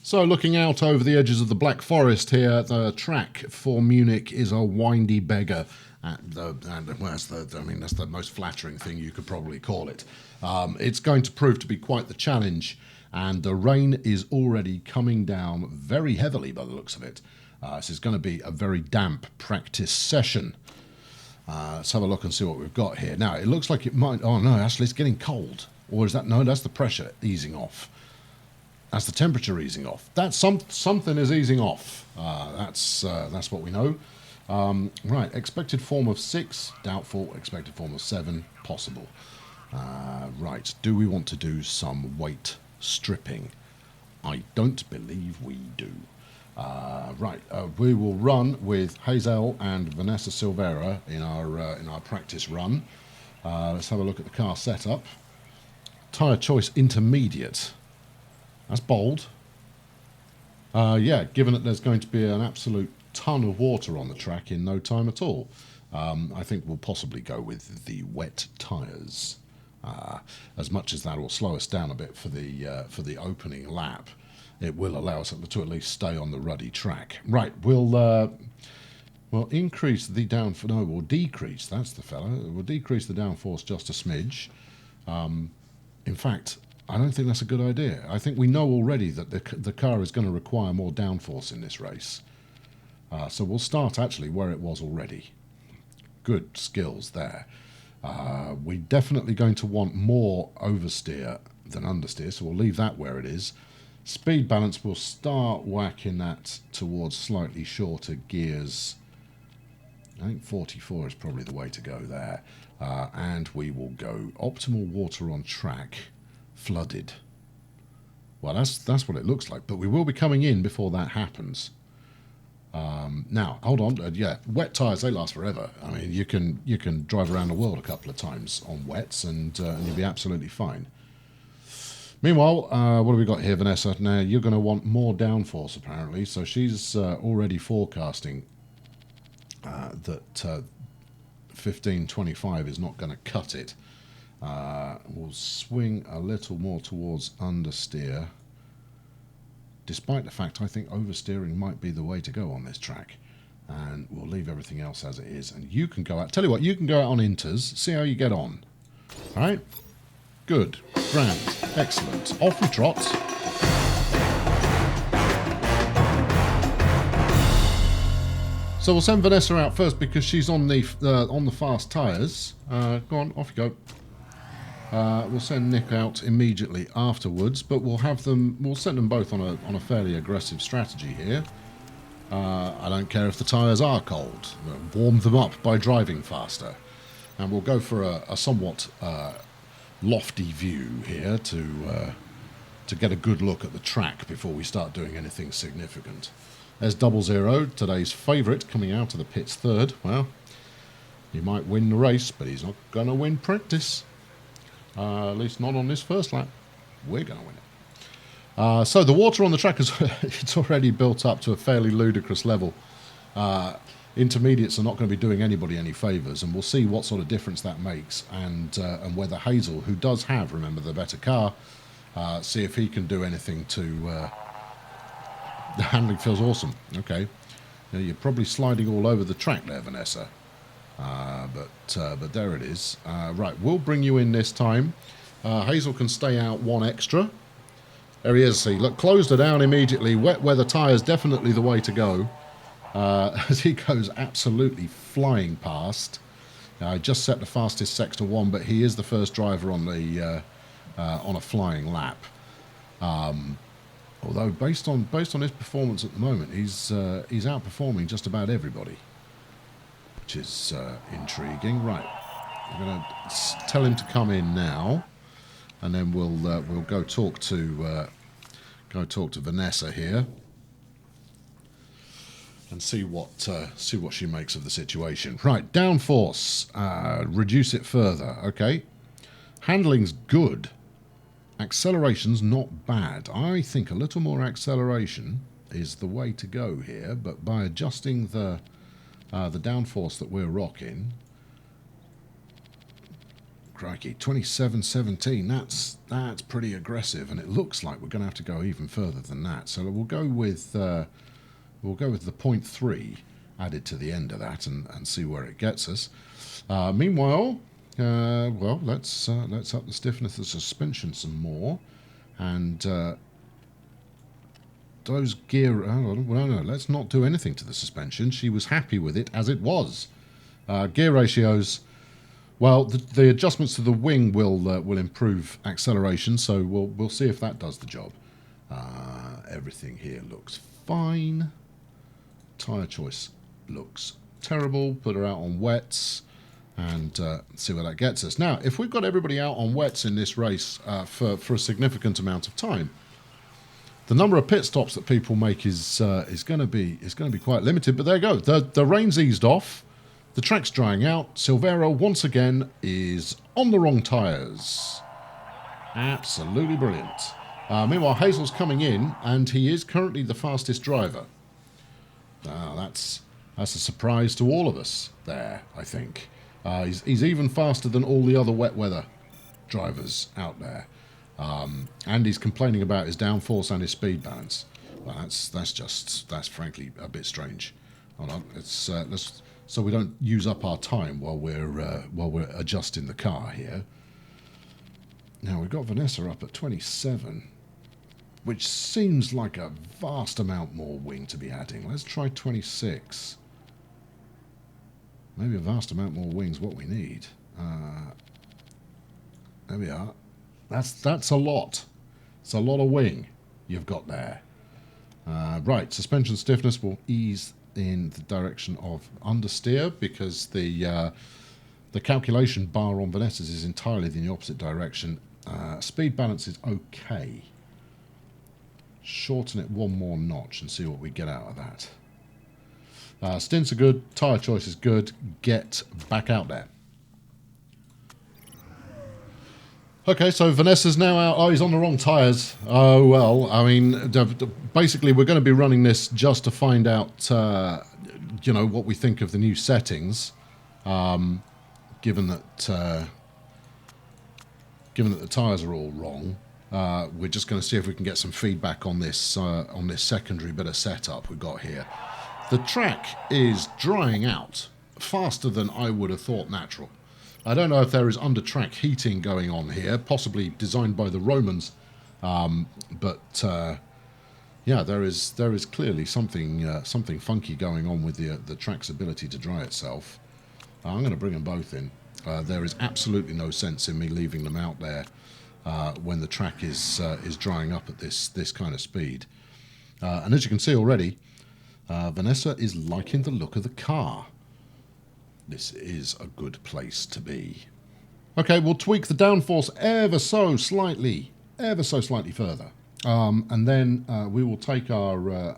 So looking out over the edges of the Black Forest here, the track for Munich is a windy beggar. That's the most flattering thing you could probably call it. It's going to prove to be quite the challenge, and the rain is already coming down very heavily by the looks of it. This is going to be a very damp practice session. Let's have a look and see what we've got here. Now, it looks like it might... Oh, no, actually, it's getting cold. Or is that... No, that's the pressure easing off. That's the temperature easing off. That's something is easing off. That's what we know. Right, expected form of 6, doubtful. Expected form of 7, possible. Right, do we want to do some weight stripping? I don't believe we do. Right, we will run with Hazel and Vanessa Silvera in our practice run. Let's have a look at the car setup. Tyre choice intermediate. That's bold. Yeah, given that there's going to be an absolute ton of water on the track in no time at all, I think we'll possibly go with the wet tyres. As much as that will slow us down a bit for the opening lap, it will allow us to at least stay on the ruddy track. Right, we'll increase the downforce. No, we'll decrease. That's the fella. We'll decrease the downforce just a smidge. In fact, I don't think that's a good idea. I think we know already that the car is going to require more downforce in this race. So we'll start actually where it was already. Good skills there. We're definitely going to want more oversteer than understeer, so we'll leave that where it is. Speed balance, we'll start whacking that towards slightly shorter gears. I think 44 is probably the way to go there. And we will go optimal water on track. Flooded. Well, that's what it looks like, but we will be coming in before that happens. Now, hold on. Yeah, wet tyres, they last forever. I mean, you can drive around the world a couple of times on wets, and you'll be absolutely fine. Meanwhile, what have we got here, Vanessa? Now, you're going to want more downforce, apparently, so she's already forecasting that 1525 is not going to cut it. We'll swing a little more towards understeer, despite the fact I think oversteering might be the way to go on this track. And we'll leave everything else as it is. And you can go out, tell you what, you can go out on inters, see how you get on. All right? Good. Grand. Excellent. Off we trot. So we'll send Vanessa out first because she's on the fast tyres. Go on, off you go. We'll send Nick out immediately afterwards, but we'll send them both on a fairly aggressive strategy here. I don't care if the tyres are cold. We'll warm them up by driving faster. And we'll go for a somewhat lofty view here to get a good look at the track before we start doing anything significant. There's 00, today's favourite, coming out of the pits third. Well, he might win the race, but he's not going to win practice. At least not on this first lap. We're going to win it. So the water on the track it's already built up to a fairly ludicrous level. Intermediates are not going to be doing anybody any favours, and we'll see what sort of difference that makes, and whether Hazel, who does have, remember, the better car, see if he can do anything to... The handling feels awesome. Okay. Now, you're probably sliding all over the track there, Vanessa. But there it is. Right, we'll bring you in this time. Hazel can stay out one extra. There he is. See, look, closed her down immediately. Wet weather tyres definitely the way to go. As he goes absolutely flying past. Just set the fastest Sexton 1, but he is the first driver on a flying lap. Although based on his performance at the moment, he's outperforming just about everybody, which is intriguing. Right, I'm going to tell him to come in now, and then we'll go talk to Vanessa here and see what she makes of the situation. Right, downforce, reduce it further. Okay, handling's good. Acceleration's not bad. I think a little more acceleration is the way to go here, but by adjusting the downforce that we're rocking, crikey, 27.17. That's pretty aggressive, and it looks like we're going to have to go even further than that. So we'll go with the 0.3 added to the end of that, and see where it gets us. Meanwhile, well, let's up the stiffness of the suspension some more, and those gear. Oh, no, let's not do anything to the suspension. She was happy with it as it was. Gear ratios. Well, the adjustments to the wing will improve acceleration, so we'll see if that does the job. Everything here looks fine. Tyre choice looks terrible. Put her out on wets and see where that gets us. Now, if we've got everybody out on wets in this race for a significant amount of time, the number of pit stops that people make is going to be quite limited. But there you go. The rain's eased off. The track's drying out. Silvero, once again, is on the wrong tyres. Absolutely brilliant. Meanwhile, Hazel's coming in, and he is currently the fastest driver. That's a surprise to all of us there, I think. He's even faster than all the other wet weather drivers out there. And he's complaining about his downforce and his speed balance. Well, that's frankly a bit strange. Hold on, let's so we don't use up our time while we're adjusting the car here. Now we've got Vanessa up at 27, which seems like a vast amount more wing to be adding. Let's try 26. Maybe a vast amount more wing's what we need. There we are. That's a lot. It's a lot of wing you've got there. Right, suspension stiffness will ease in the direction of understeer because the calculation bar on Vanessa's is entirely in the opposite direction. Speed balance is okay. Shorten it one more notch and see what we get out of that. Stints are good. Tyre choice is good. Get back out there. Okay, so Vanessa's now out. Oh, he's on the wrong tyres. Oh, well, I mean, basically we're going to be running this just to find out, what we think of the new settings, given that the tyres are all wrong. We're just going to see if we can get some feedback on this secondary bit of setup we've got here. The track is drying out faster than I would have thought natural. I don't know if there is under-track heating going on here, possibly designed by the Romans, but yeah, there is clearly something funky going on with the track's ability to dry itself. I'm going to bring them both in. There is absolutely no sense in me leaving them out there when the track is drying up at this kind of speed. And as you can see already, Vanessa is liking the look of the car. This is a good place to be. Okay, we'll tweak the downforce ever so slightly further. And then we will take our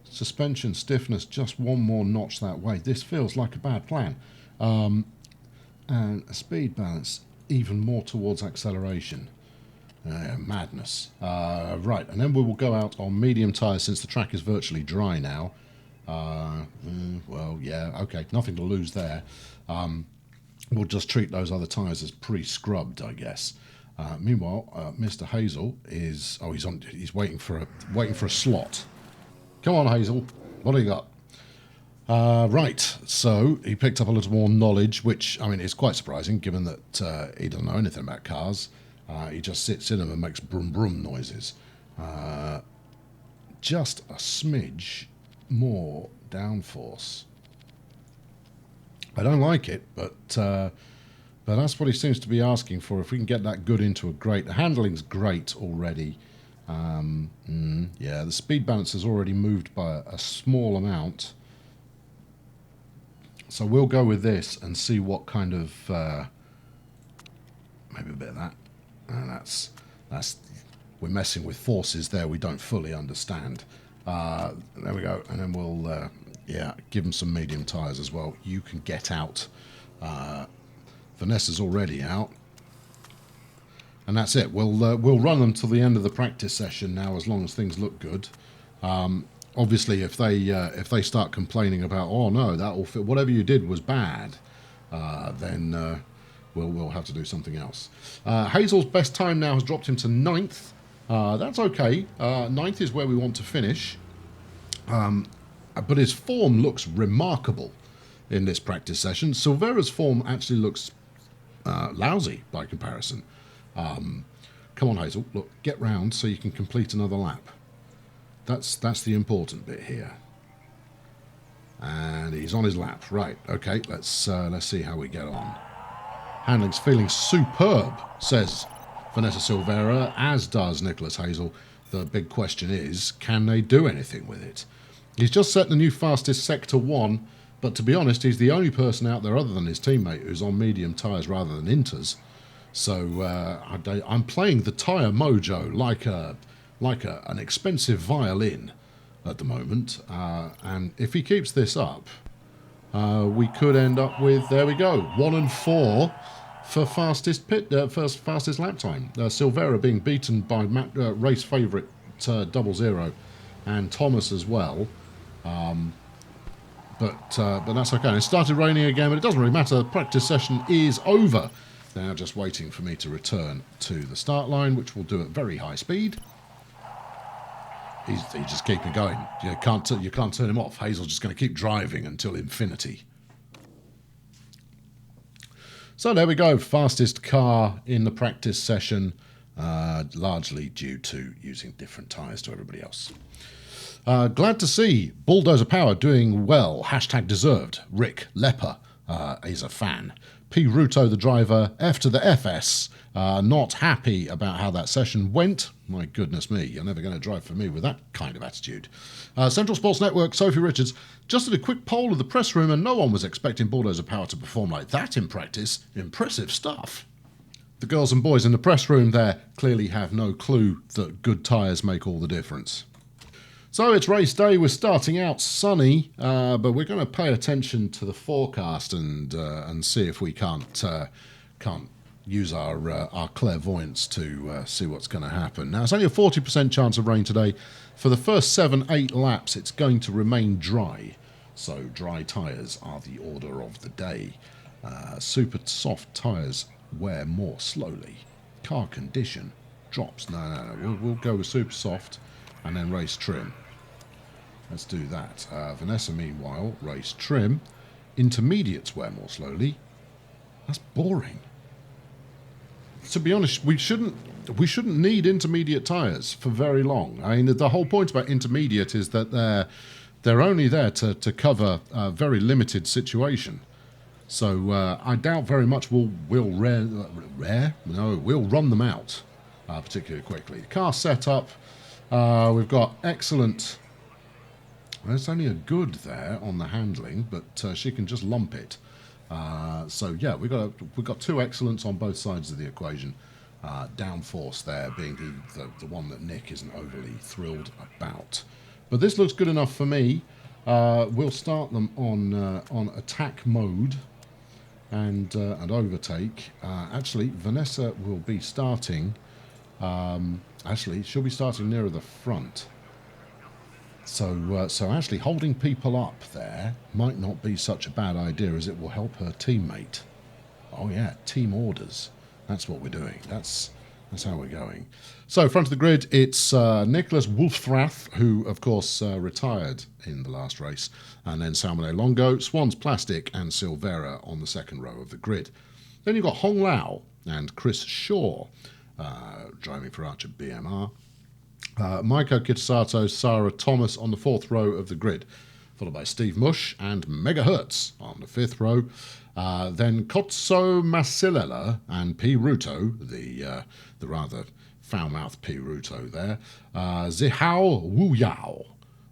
suspension stiffness just one more notch that way. This feels like a bad plan. And a speed balance even more towards acceleration. Madness. Right, and then we will go out on medium tyres since the track is virtually dry now. Well, yeah, okay, nothing to lose there. We'll just treat those other tyres as pre-scrubbed, I guess. Meanwhile, Mr. Hazel is he's waiting for a slot. Come on, Hazel, what do you got? Right, so he picked up a little more knowledge, which I mean is quite surprising given that he doesn't know anything about cars. He just sits in them and makes brum brum noises. Just a smidge more downforce. I don't like it, but that's what he seems to be asking for. If we can get that good into a great, the handling's great already. Yeah, the speed balance has already moved by a small amount. So we'll go with this and see what kind of maybe a bit of that. And that's we're messing with forces there we don't fully understand. There we go, and then we'll give them some medium tyres as well. You can get out. Vanessa's already out, and that's it. We'll run them till the end of the practice session now, as long as things look good. Obviously, if they start complaining about, oh no, that all fit, whatever you did was bad, then we'll have to do something else. Hazel's best time now has dropped him to 9th. That's okay. 9th is where we want to finish. But his form looks remarkable in this practice session. Silvera's form actually looks lousy by comparison. Come on, Hazel. Look, get round so you can complete another lap. That's the important bit here. And he's on his lap. Right, okay, let's see how we get on. Handling's feeling superb, says Vanessa Silvera, as does Nicholas Hazel. The big question is, can they do anything with it? He's just set the new fastest Sector 1, but to be honest, he's the only person out there other than his teammate who's on medium tyres rather than inters. So I'm playing the tyre mojo like an expensive violin at the moment, and if he keeps this up, we could end up with, there we go, 1 and 4 for fastest lap time. Silvera being beaten by race favourite 00 and Thomas as well. But that's okay. It started raining again, but it doesn't really matter. The practice session is over. They're now just waiting for me to return to the start line, which we'll do at very high speed. He's just keeping going. You can't turn him off. Hazel's just going to keep driving until infinity. So there we go. Fastest car in the practice session, largely due to using different tyres to everybody else. Glad to see Bulldozer Power doing well. Hashtag deserved. Rick Lepper is a fan. P. Ruto, the driver, F to the FS. Not happy about how that session went. My goodness me, you're never going to drive for me with that kind of attitude. Central Sports Network, Sophie Richards, just did a quick poll of the press room and no one was expecting Bulldozer Power to perform like that in practice. Impressive stuff. The girls and boys in the press room there clearly have no clue that good tyres make all the difference. So it's race day. We're starting out sunny, but we're going to pay attention to the forecast and see if we can't use our clairvoyance to see what's going to happen. Now, it's only a 40% chance of rain today. For the first 7-8 laps, it's going to remain dry. So dry tyres are the order of the day. Super soft tyres wear more slowly. Car condition drops. No. We'll go with super soft and then race trim. Let's do that. Vanessa, meanwhile, race trim. Intermediates wear more slowly. That's boring. To be honest, we shouldn't need intermediate tyres for very long. I mean, the whole point about intermediate is that they're only there to cover a very limited situation. So I doubt very much we'll run them out particularly quickly. Car setup, we've got excellent. There's only a good there on the handling, but she can just lump it. So yeah, we've got two excellents on both sides of the equation. Downforce there being the one that Nick isn't overly thrilled about. But this looks good enough for me. We'll start them on attack mode and overtake. Actually, Vanessa will be starting. Actually, she'll be starting nearer the front. So actually holding people up there might not be such a bad idea, as it will help her teammate. Oh yeah, team orders. That's what we're doing. That's how we're going. So front of the grid, it's Nicholas Wolfrath, who of course retired in the last race, and then Salmone Longo, Swans Plastic, and Silvera on the second row of the grid. Then you've got Hong Lao and Chris Shaw driving for Archer BMR. Maiko Kitasato, Sarah Thomas on the fourth row of the grid, followed by Steve Mush and Megahertz on the fifth row. Then Kotso Masilela and P. Ruto, the rather foul-mouthed P. Ruto there. Zihao Wu Yao,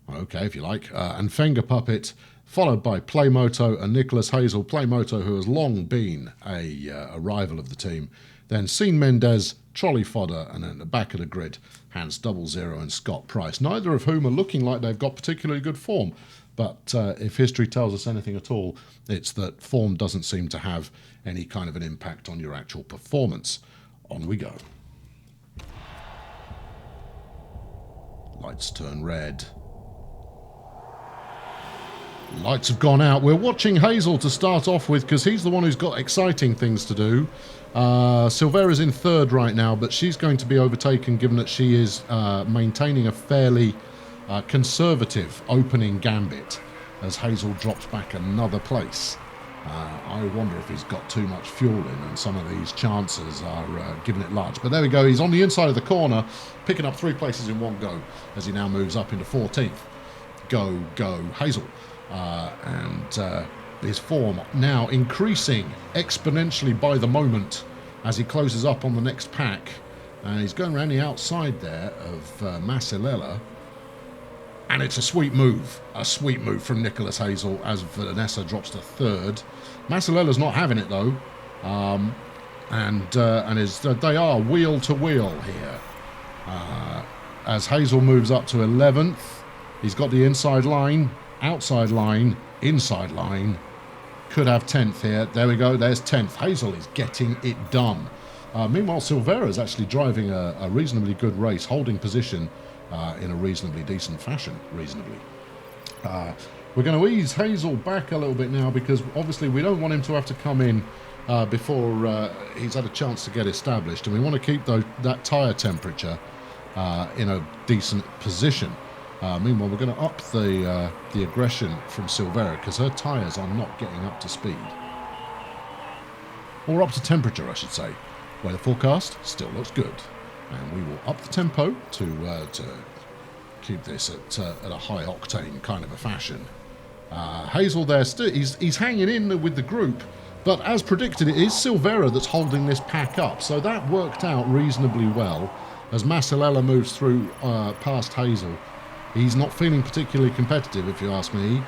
okay, if you like, and Finger Puppet, followed by Playmoto and Nicholas Hazel. Playmoto, who has long been a rival of the team. Then Sean Mendez, Trolley Fodder, and then at the back of the grid, Hans 00 and Scott Price, neither of whom are looking like they've got particularly good form. But if history tells us anything at all, it's that form doesn't seem to have any kind of an impact on your actual performance. On we go. Lights turn red. Lights have gone out. We're watching Hazel to start off with because he's the one who's got exciting things to do. Silvera's in third right now, but she's going to be overtaken given that she is maintaining a fairly conservative opening gambit as Hazel drops back another place. I wonder if he's got too much fuel in and some of these chances are giving it large. But there we go. He's on the inside of the corner, picking up 3 places in one go as he now moves up into 14th. Go, Hazel. And his form now increasing exponentially by the moment as he closes up on the next pack. And he's going around the outside there of Massilella. And it's a sweet move from Nicholas Hazel as Vanessa drops to third. Massilella's not having it though, they are wheel to wheel here. As Hazel moves up to 11th, he's got the inside line, outside line, inside line. Could have 10th here. There we go. There's 10th. Hazel is getting it done. Meanwhile, Silvera's actually driving a reasonably good race, holding position in a reasonably decent fashion, We're going to ease Hazel back a little bit now because obviously we don't want him to have to come in before he's had a chance to get established, and we want to keep that tyre temperature in a decent position. Meanwhile, we're going to up the aggression from Silvera because her tyres are not getting up to speed. Or up to temperature, I should say. Weather forecast still looks good. And we will up the tempo to keep this at a high octane kind of a fashion. Hazel there, he's hanging in with the group, but as predicted, it is Silvera that's holding this pack up. So that worked out reasonably well as Massilella moves through past Hazel. He's not feeling particularly competitive, if you ask me.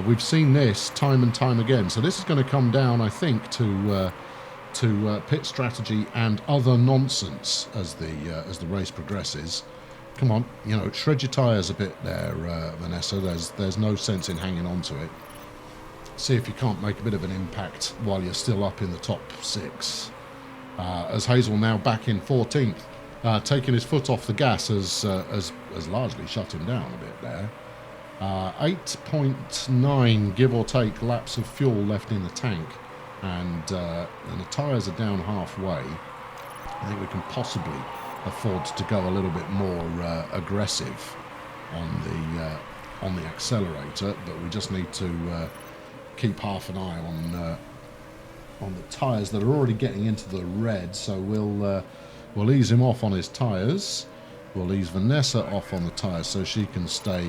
We've seen this time and time again. So this is going to come down, I think, to pit strategy and other nonsense as the race progresses. Come on, shred your tyres a bit there, Vanessa. There's no sense in hanging on to it. See if you can't make a bit of an impact while you're still up in the top 6. As Hazel now back in 14th, taking his foot off the gas has largely shut him down a bit there. 8.9 give or take laps of fuel left in the tank. And the tyres are down halfway. I think we can possibly afford to go a little bit more aggressive on the accelerator, but we just need to keep half an eye on the tyres that are already getting into the red. So we'll ease him off on his tyres. We'll ease Vanessa off on the tyres so she can stay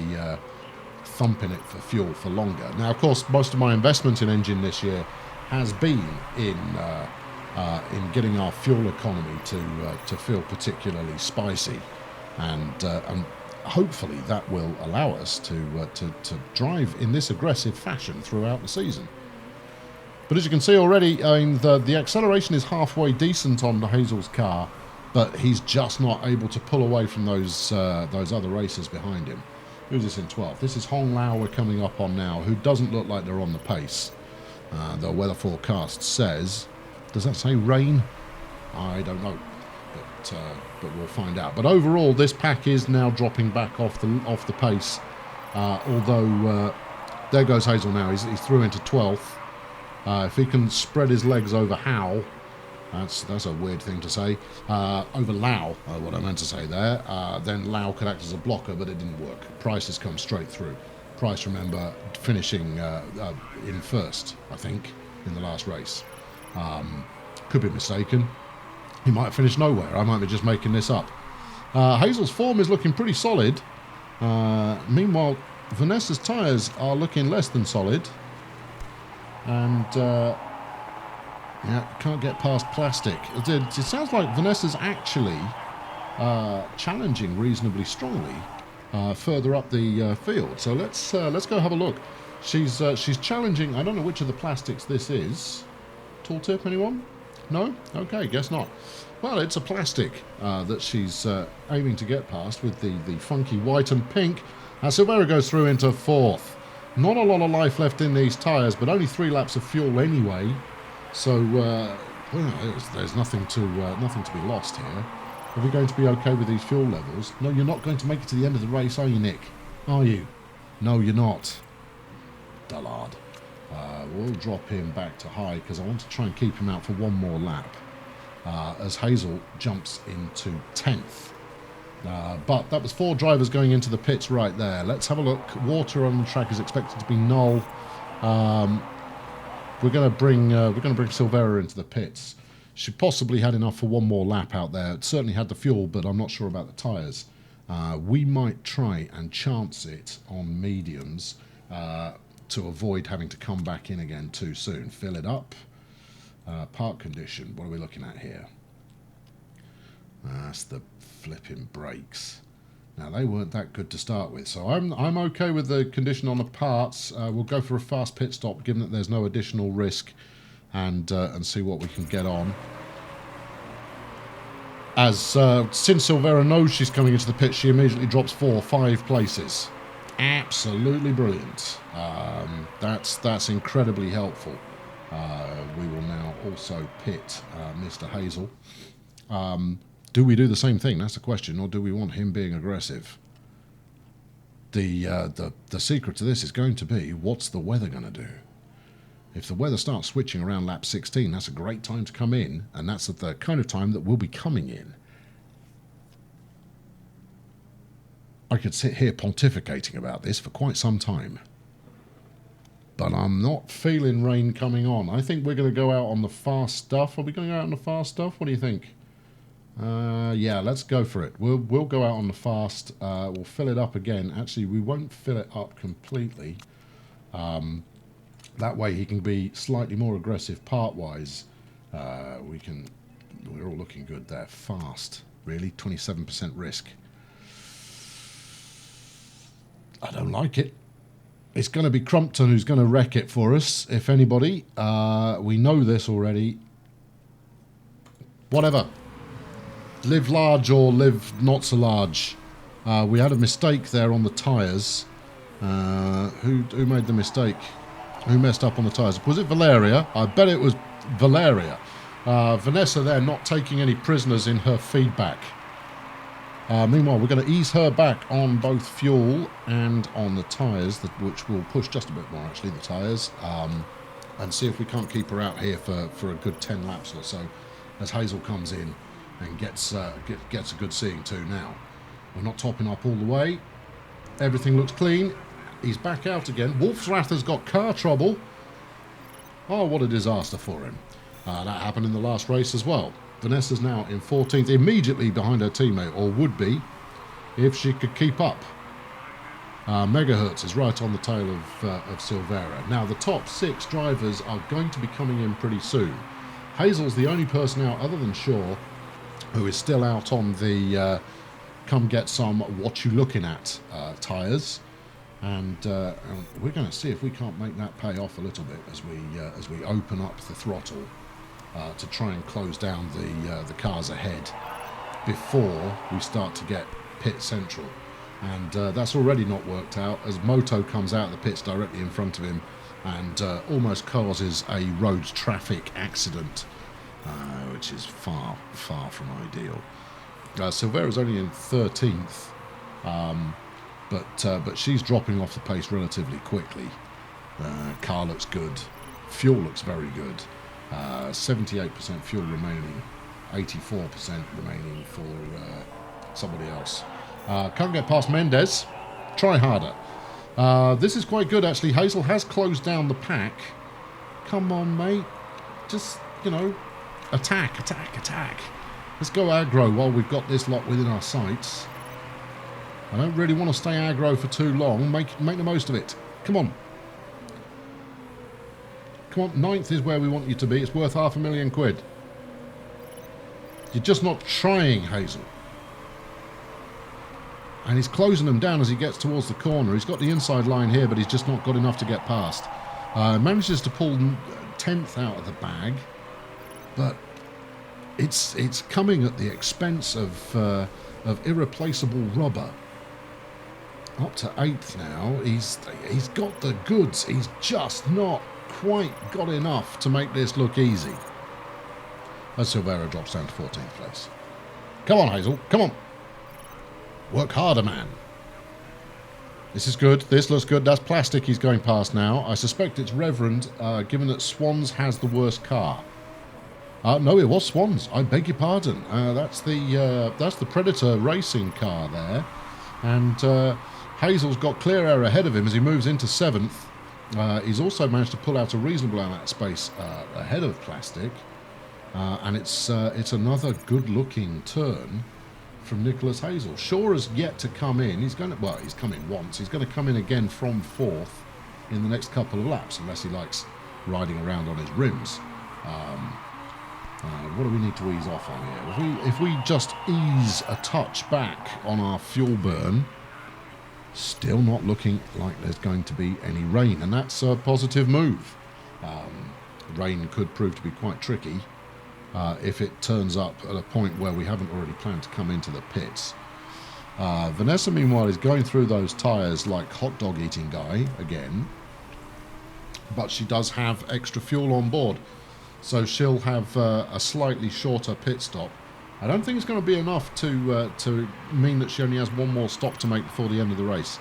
thumping it for fuel for longer. Now, of course, most of my investment in engine this year has been in getting our fuel economy to feel particularly spicy, and hopefully that will allow us to drive in this aggressive fashion throughout the season. But as you can see already, I mean, the acceleration is halfway decent on Hazel's car, but he's just not able to pull away from those other racers behind him. Who's this in 12th? This is Hong Lao we're coming up on now, who doesn't look like they're on the pace. The weather forecast says, does that say rain? I don't know, but we'll find out. But overall, this pack is now dropping back off the pace. Although there goes Hazel now. He's through into 12th. If he can spread his legs over Howe, that's a weird thing to say. Over Lau, what I meant to say there. Then Lau could act as a blocker, but it didn't work. Price has come straight through. Price, remember, finishing in first, I think, in the last race. Could be mistaken. He might have finished nowhere. I might be just making this up. Hazel's form is looking pretty solid. Meanwhile, Vanessa's tyres are looking less than solid. And, can't get past plastic. It sounds like Vanessa's actually challenging reasonably strongly further up the field. So let's go have a look. She's challenging. I don't know which of the plastics this is. Tooltip, anyone? No? Okay, guess not. Well, it's a plastic that she's aiming to get past with the funky white and pink. Silvera goes through into 4th. Not a lot of life left in these tyres, but only 3 laps of fuel anyway. So there's nothing to be lost here. Are we going to be okay with these fuel levels? No, you're not going to make it to the end of the race, are you, Nick? Are you? No, you're not. dullard. We'll drop him back to high because I want to try and keep him out for one more lap as Hazel jumps into 10th. But that was 4 drivers going into the pits right there. Let's have a look. Water on the track is expected to be null. We're going to bring Silvera into the pits. She possibly had enough for one more lap out there. It certainly had the fuel, but I'm not sure about the tyres. We might try and chance it on mediums to avoid having to come back in again too soon. Fill it up. Park condition. What are we looking at here? That's the flipping brakes. Now they weren't that good to start with, so I'm okay with the condition on the parts. We'll go for a fast pit stop, given that there's no additional risk, and see what we can get on. As since Silvera knows she's coming into the pit, she immediately drops 4 or 5 places. Absolutely brilliant. That's incredibly helpful. We will now also pit Mr. Hazel. Do we do the same thing? That's the question, or do we want him being aggressive? The secret to this is going to be, what's the weather going to do? If the weather starts switching around lap 16, that's a great time to come in, and that's the kind of time that we'll be coming in. I could sit here pontificating about this for quite some time, but I'm not feeling rain coming on. I think we're going to go out on the fast stuff. Are we going out on the fast stuff? What do you think? Yeah, let's go for it. We'll go out on the fast. We'll fill it up again. Actually, we won't fill it up completely. That way he can be slightly more aggressive part-wise. We're all looking good there. Fast. Really? 27% risk. I don't like it. It's going to be Crumpton who's going to wreck it for us, if anybody. We know this already. Whatever. Live large or live not so large. We had a mistake there on the tyres. Who made the mistake? Who messed up on the tyres? Was it Valeria? I bet it was Valeria. Vanessa there not taking any prisoners in her feedback. Meanwhile, we're going to ease her back on both fuel and on the tyres, which will push just a bit more, actually, the tyres, and see if we can't keep her out here for a good 10 laps or so as Hazel comes in and gets a good seeing to now. We're not topping up all the way. Everything looks clean. He's back out again. Wolfsrath has got car trouble. Oh, what a disaster for him. That happened in the last race as well. Vanessa's now in 14th, immediately behind her teammate, or would be, if she could keep up. Megahertz is right on the tail of Silvera. Now, the top 6 drivers are going to be coming in pretty soon. Hazel's the only person out, other than Shaw, who is still out on the come get some what you looking at tyres. And we're going to see if we can't make that pay off a little bit as we open up the throttle to try and close down the cars ahead before we start to get pit central. And that's already not worked out as Moto comes out of the pits directly in front of him and almost causes a road traffic accident, which is far, far from ideal. Silvera's only in 13th. But she's dropping off the pace relatively quickly. Car looks good. Fuel looks very good. 78% fuel remaining. 84% remaining for somebody else. Can't get past Mendes. Try harder. This is quite good, actually. Hazel has closed down the pack. Come on, mate. Just, attack, attack, attack. Let's go aggro while we've got this lot within our sights. I don't really want to stay aggro for too long. Make the most of it. Come on. Come on, 9th is where we want you to be. It's worth £500,000. You're just not trying, Hazel. And he's closing them down as he gets towards the corner. He's got the inside line here, but he's just not got enough to get past. Manages to pull 10th out of the bag, but it's coming at the expense of irreplaceable rubber. Up to 8th now. He's got the goods. He's just not quite got enough to make this look easy. As Silvera drops down to 14th place. Come on, Hazel. Come on. Work harder, man. This is good. This looks good. That's Plastic he's going past now. I suspect it's Reverend, given that Swans has the worst car. No, it was Swans. I beg your pardon. That's the Predator racing car there. And Hazel's got clear air ahead of him as he moves into 7th. He's also managed to pull out a reasonable amount of space ahead of Plastic. And it's another good-looking turn from Nicholas Hazel. Shaw has yet to come in. He's come in once. He's going to come in again from 4th in the next couple of laps, unless he likes riding around on his rims. What do we need to ease off on here? If we just ease a touch back on our fuel burn, still not looking like there's going to be any rain, and that's a positive move. Rain could prove to be quite tricky if it turns up at a point where we haven't already planned to come into the pits. Vanessa, meanwhile, is going through those tyres like hot dog eating guy again, but she does have extra fuel on board, so she'll have a slightly shorter pit stop. I don't think it's going to be enough to mean that she only has one more stop to make before the end of the race.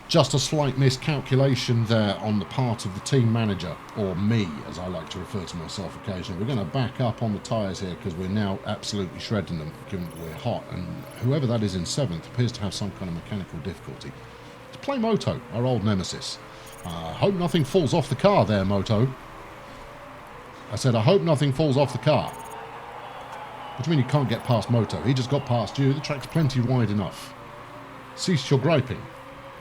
Just a slight miscalculation there on the part of the team manager, or me, as I like to refer to myself occasionally. We're going to back up on the tyres here because we're now absolutely shredding them, given that we're hot. And whoever that is in 7th appears to have some kind of mechanical difficulty. It's Play Moto, our old nemesis. Hope nothing falls off the car there, Moto. I said, I hope nothing falls off the car. What do you mean you can't get past Moto? He just got past you. The track's plenty wide enough. Cease your griping.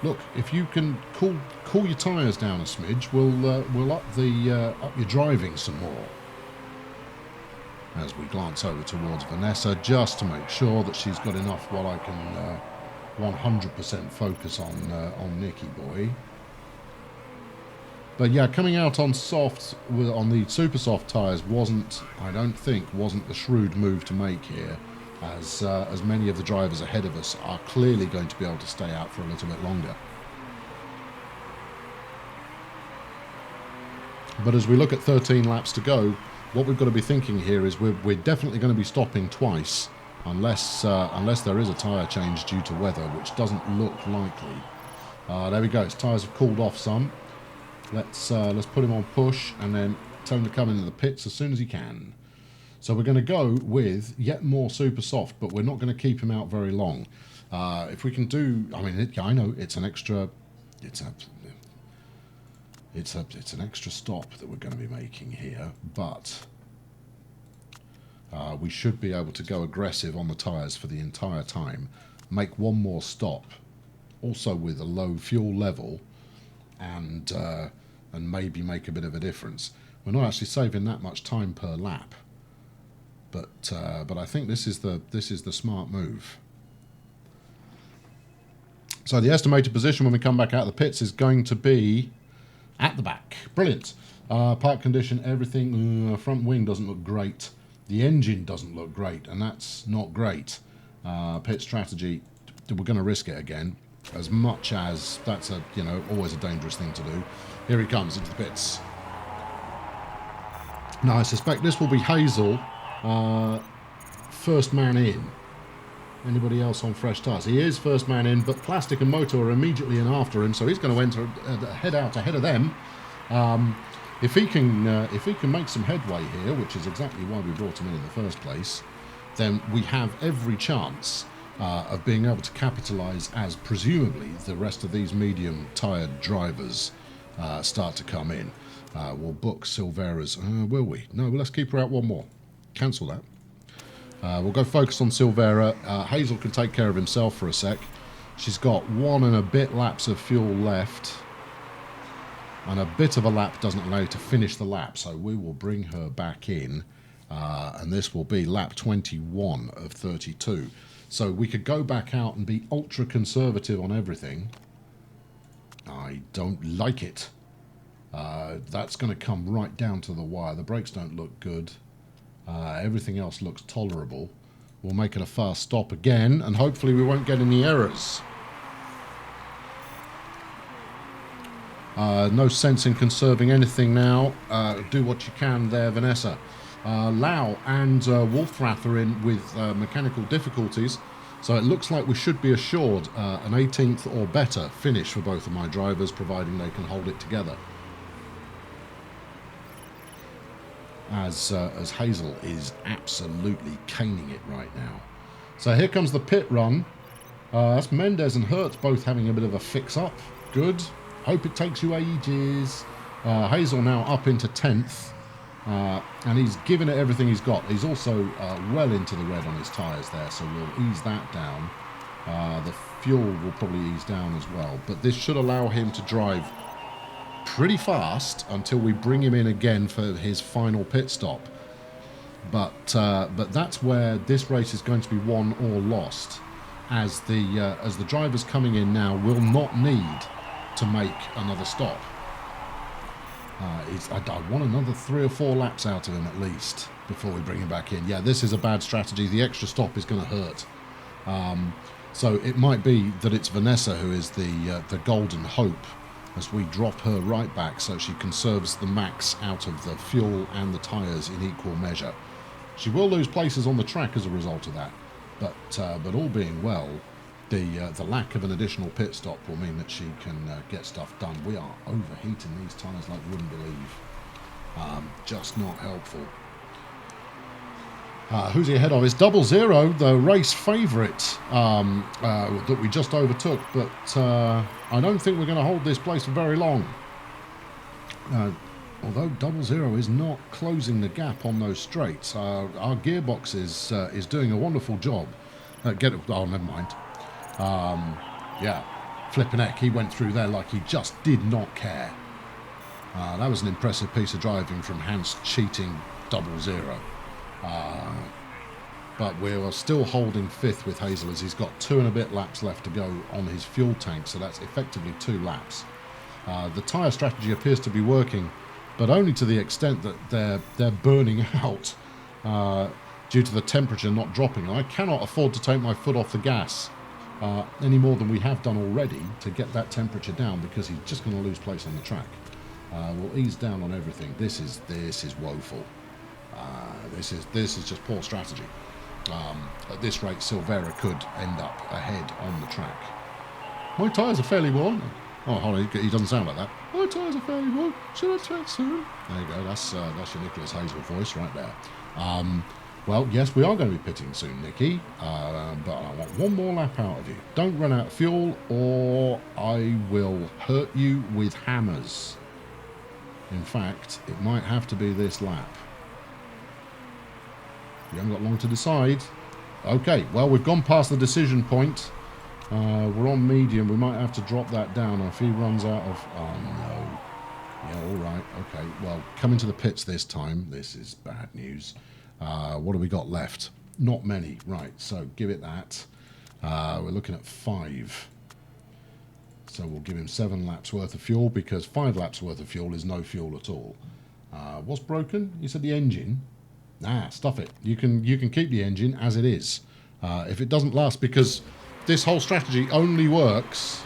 Look, if you can cool your tyres down a smidge, we'll up your driving some more. As we glance over towards Vanessa, just to make sure that she's got enough what I can 100% focus on Nicky boy. But yeah, coming out on soft on the super soft tyres I don't think wasn't the shrewd move to make here. As many of the drivers ahead of us are clearly going to be able to stay out for a little bit longer. But as we look at 13 laps to go, what we've got to be thinking here is we're definitely going to be stopping twice, unless there is a tyre change due to weather, which doesn't look likely. There we go. His tyres have cooled off some. Let's put him on push and then tell him to come into the pits as soon as he can. So we're going to go with yet more super soft, but we're not going to keep him out very long. If we can do, I know it's an extra stop that we're going to be making here, but we should be able to go aggressive on the tyres for the entire time, make one more stop, also with a low fuel level, and maybe make a bit of a difference. We're not actually saving that much time per lap. But I think this is the smart move. So the estimated position when we come back out of the pits is going to be at the back. Brilliant. Park condition, everything. Front wing doesn't look great. The engine doesn't look great, and that's not great. Pit strategy, we're going to risk it again, as much as that's always a dangerous thing to do. Here he comes into the pits. Now I suspect this will be Hazel. First man in. Anybody else on fresh tyres? He is first man in, but Plastic and Moto are immediately in after him, so he's going to enter head out ahead of them. If he can make some headway here, which is exactly why we brought him in the first place, then we have every chance of being able to capitalise as presumably the rest of these medium tired drivers start to come in. We'll book Silvera's. Will we? No, let's keep her out one more. Cancel that. We'll go focus on Silvera. Hazel can take care of himself for a sec. She's got 1 and a bit laps of fuel left. And a bit of a lap doesn't allow you to finish the lap. So we will bring her back in. And this will be lap 21 of 32. So we could go back out and be ultra conservative on everything. I don't like it. That's going to come right down to the wire. The brakes don't look good. Everything else looks tolerable. We'll make it a fast stop again, and hopefully we won't get any errors. No sense in conserving anything now. Do what you can there, Vanessa. Lau and Wolfrath are in with mechanical difficulties. So it looks like we should be assured an 18th or better finish for both of my drivers, providing they can hold it together. As Hazel is absolutely caning it right now. So here comes the pit run. That's Mendes and Hertz both having a bit of a fix-up. Good. Hope it takes you ages. Hazel now up into 10th. And he's given it everything he's got. He's also well into the red on his tyres there, so we'll ease that down. The fuel will probably ease down as well. But this should allow him to drive pretty fast until we bring him in again for his final pit stop. But that's where this race is going to be won or lost, as the drivers coming in now will not need to make another stop. I want another 3 or 4 laps out of him at least before we bring him back in. Yeah, this is a bad strategy. The extra stop is going to hurt. So it might be that it's Vanessa who is the golden hope as we drop her right back so she conserves the max out of the fuel and the tyres in equal measure. She will lose places on the track as a result of that, but all being well, the lack of an additional pit stop will mean that she can get stuff done. We are overheating these tyres like you wouldn't believe. Just not helpful. Who's he ahead of? It's 00, the race favourite that we just overtook, but I don't think we're going to hold this place for very long. Although 00 is not closing the gap on those straights. Our gearbox is doing a wonderful job. Oh, never mind. Yeah, flipping heck, he went through there like he just did not care. That was an impressive piece of driving from Hans cheating 00. But we are still holding 5th with Hazel as he's got 2 and a bit laps left to go on his fuel tank, so that's effectively 2 laps. The tyre strategy appears to be working, but only to the extent that they're burning out due to the temperature not dropping. I cannot afford to take my foot off the gas any more than we have done already to get that temperature down, because he's just going to lose place on the track. We'll ease down on everything. This is woeful. This is just poor strategy. At this rate, Silvera could end up ahead on the track. My tyres are fairly worn. Oh, hold on, he doesn't sound like that. My tyres are fairly worn. Should I chat soon? There you go. That's your Nicholas Hazel voice right there. Well, yes, we are going to be pitting soon, Nicky. But I want 1 more lap out of you. Don't run out of fuel, or I will hurt you with hammers. In fact, it might have to be this lap. You haven't got long to decide. Okay, well, we've gone past the decision point. We're on medium. We might have to drop that down if he runs out of... Oh, no. Yeah, all right. Okay, well, coming to the pits this time. This is bad news. What have we got left? Not many. Right, so give it that. We're looking at 5. So we'll give him 7 laps worth of fuel, because 5 laps worth of fuel is no fuel at all. What's broken? You said the engine. Stuff it. You can keep the engine as it is. If it doesn't last, because this whole strategy only works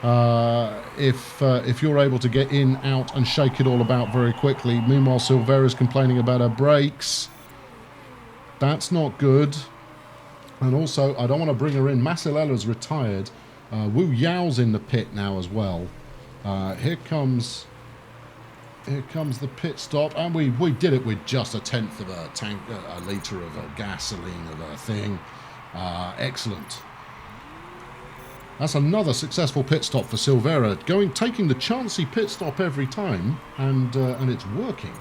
if you're able to get in, out, and shake it all about very quickly. Meanwhile, Silvera's complaining about her brakes. That's not good. And also, I don't want to bring her in. Masilella's retired. Wu Yao's in the pit now as well. Here comes the pit stop, and we did it with just 1/10 of a tank, a litre of a gasoline of a thing. Excellent. That's another successful pit stop for Silvera, taking the chancy pit stop every time, and it's working.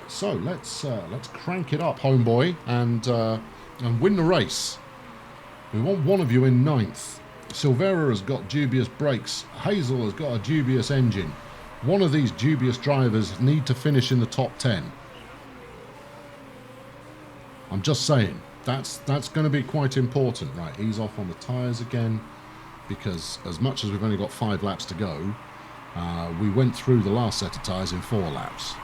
So let's crank it up, homeboy, and win the race. We want one of you in 9th. Silvera has got dubious brakes. Hazel has got a dubious engine. One of these dubious drivers need to finish in the top 10. I'm just saying, that's going to be quite important. Right, ease off on the tyres again, because as much as we've only got 5 laps to go, we went through the last set of tyres in 4 laps.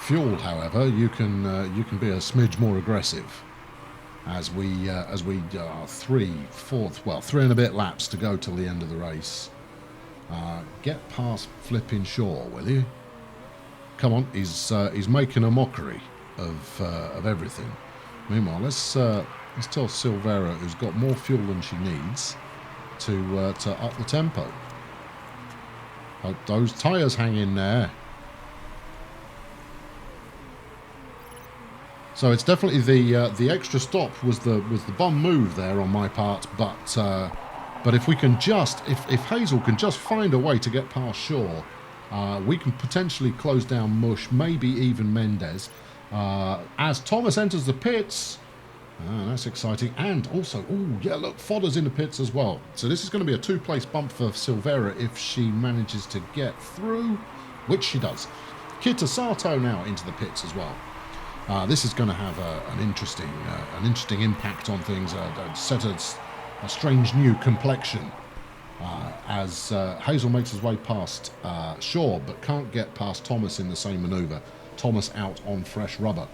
Fuel, however, you can be a smidge more aggressive, as we are 3 and a bit laps to go till the end of the race. Get past flipping Shaw, will you? Come on, he's making a mockery of everything. Meanwhile, let's Let's tell Silvera, who's got more fuel than she needs, to up the tempo. Those tyres hang in there. So it's definitely the extra stop was the bum move there on my part, but if we can just if Hazel can just find a way to get past Shaw, we can potentially close down Mush, maybe even Mendez. As Thomas enters the pits, that's exciting, and also, oh yeah, look, Fodder's in the pits as well. So this is going to be a two-place bump for Silvera if she manages to get through, which she does. Kita Sato now into the pits as well. This is going to have an interesting impact on things. Set a strange new complexion as Hazel makes his way past Shaw, but can't get past Thomas in the same manoeuvre. Thomas out on fresh rubber.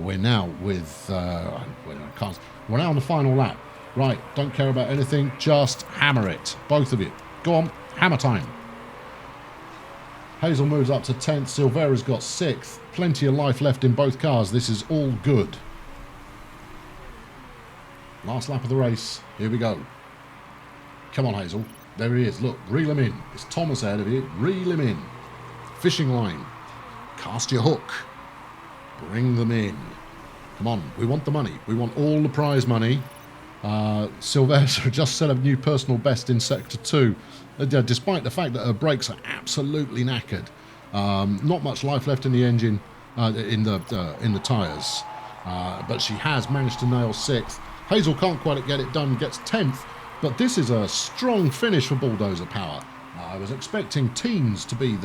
We're now with we're now on the final lap. Right, don't care about anything. Just hammer it, both of you. Go on, hammer time. Hazel moves up to 10th. Silvera's got 6th. Plenty of life left in both cars. This is all good. Last lap of the race. Here we go. Come on, Hazel. There he is. Look, reel him in. It's Thomas ahead of you. Reel him in. Fishing line. Cast your hook. Bring them in. Come on. We want the money. We want all the prize money. Silvera just set a new personal best in Sector 2. Despite the fact that her brakes are absolutely knackered. Not much life left in the engine, in the tyres. But she has managed to nail 6th. Hazel can't quite get it done, gets 10th. But this is a strong finish for Bulldozer Power. I was expecting teens to be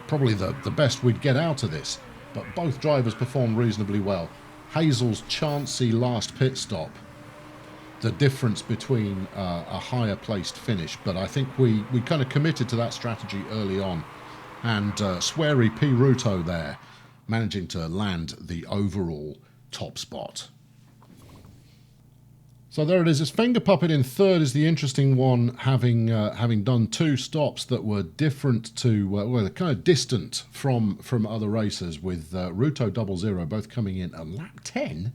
probably the best we'd get out of this. But both drivers performed reasonably well. Hazel's chancy last pit stop, the difference between a higher placed finish, but I think we kind of committed to that strategy early on, and Swery P. Ruto there managing to land the overall top spot. So there it is. This Finger Puppet in 3rd is the interesting one, having done 2 stops that were different to, well, kind of distant from other racers, with Ruto 00 both coming in at lap 10.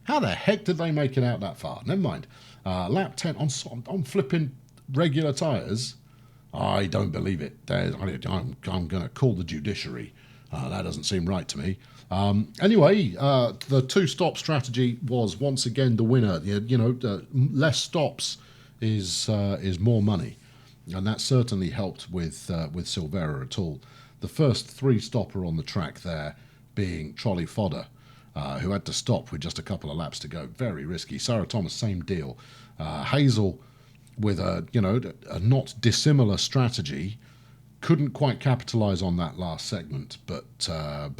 How the heck did they make it out that far? Never mind. Lap 10 on flipping regular tyres. I don't believe it. I'm going to call the judiciary. That doesn't seem right to me. Anyway, the 2-stop strategy was once again the winner. Less stops is more money, and that certainly helped with Silvera at all. The first 3-stopper on the track there being Trolley Fodder, who had to stop with just a couple of laps to go. Very risky. Sarah Thomas, same deal. Hazel, with a not dissimilar strategy, couldn't quite capitalise on that last segment, but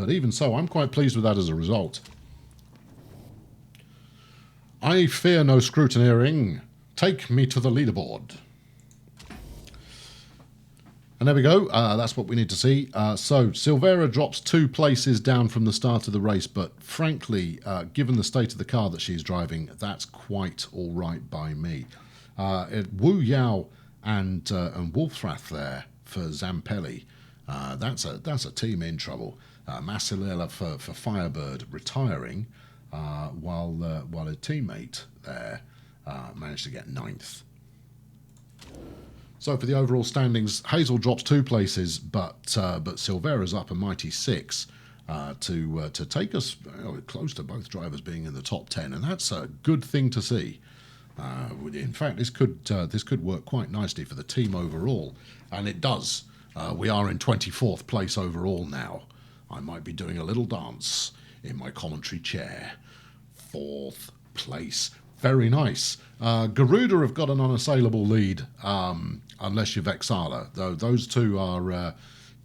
even so, I'm quite pleased with that as a result. I fear no scrutineering. Take me to the leaderboard. And there we go. That's what we need to see. So Silvera drops 2 places down from the start of the race, but frankly, given the state of the car that she's driving, that's quite all right by me. Wu Yao and Wolfrath there for Zampelli. That's a team in trouble. Massilela for Firebird retiring, while a teammate there managed to get 9th. So for the overall standings, Hazel drops 2 places, but Silvera's up a mighty 6 to take us close to both drivers being in the top 10, and that's a good thing to see. In fact, this could work quite nicely for the team overall, and it does. We are in 24th place overall now. I might be doing a little dance in my commentary chair. 4th place. Very nice. Garuda have got an unassailable lead, unless you're Vexala, though those two are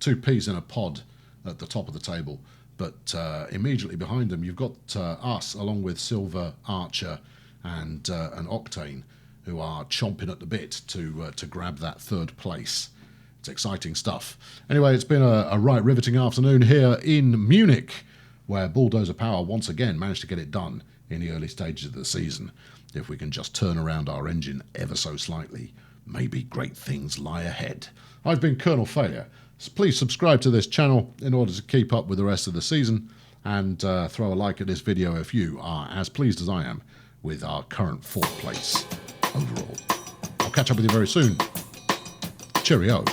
2 peas in a pod at the top of the table. But immediately behind them, you've got us, along with Silver, Archer, and Octane, who are chomping at the bit to grab that 3rd place. It's exciting stuff. Anyway, it's been a right riveting afternoon here in Munich, where Bulldozer Power once again managed to get it done in the early stages of the season. If we can just turn around our engine ever so slightly, maybe great things lie ahead. I've been Colonel Failure. Please subscribe to this channel in order to keep up with the rest of the season, and throw a like at this video if you are as pleased as I am with our current 4th place overall. I'll catch up with you very soon. Cheerio.